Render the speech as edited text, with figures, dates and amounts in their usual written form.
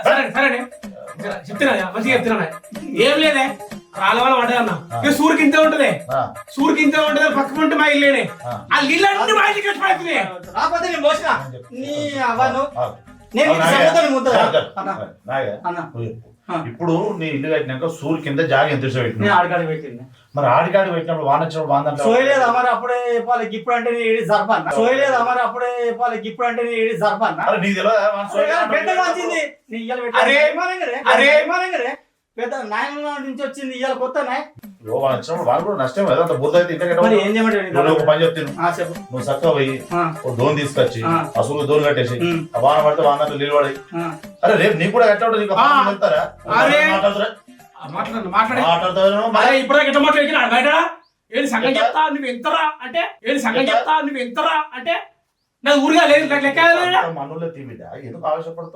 సరే చెప్తున్నా మంచిగా చెప్తున్నా ఏం లేదే రాళ్ళ వల్ల పడ్డదన్నా ఇక సూరికి ఇంతే ఉంటది సూరికి ఇంతే ఉంటది పక్క ఉంటే మా ఇల్లేనే ఆ ఇల్లు అన్ని మా ఇంటికి వచ్చి పడుతుంది రాకపోతే నేను మోసిన నీ అవ్వను నేను సంగతి ముద్ద ఇప్పుడు నీ ఇల్లు కట్టినాక సూర్ కింద జాగ ఎంత పెట్టిన ఆడికాడి పెట్టింది మరి ఆడికాడి పెట్టినప్పుడు వాన వచ్చినప్పుడు వాన సోయలేదు మరి అప్పుడే చెప్పాలి ఇప్పుడు అంటే నేను జరపన్న సోయలేదు మరి అప్పుడే చెప్పాలి ఇప్పుడు అంటే నేను జరపన్న నీకు తెలియదు పెద్ద వచ్చింది నీ ఇయ్యాల అరే అరే పెద్ద నాయన నుంచి వచ్చింది ఇయ్యాల కొత్తనే వచ్చినప్పుడు వాళ్ళు కూడా నష్టం కదా అంత బుద్ధ అయితే ఏం చేయమంటే ఒక పని చెప్తాను చెప్పు నువ్వు చక్కగా పోయి ఓ దోన్ తీసుకొచ్చి అసలు దోన్ కట్టేసి ఆ వాన పడితే వాన నీళ్ళు పడి అరే రేపు నీకు కూడా ఎట్లా ఉంటుంది వెళ్తారా మాట్లాడతారు ఇప్పుడు ఎట్లా మాట్లాడినా బయట ఏది సంగం చెప్తా నువ్వు ఎంతరా అంటే ఏది సంగం చెప్తా నువ్వు ఎంతరా అంటే నాకు ఊరిగా లేదు లెక్క మనలో తీవిడా ఎందుకు ఆవేశపడతావు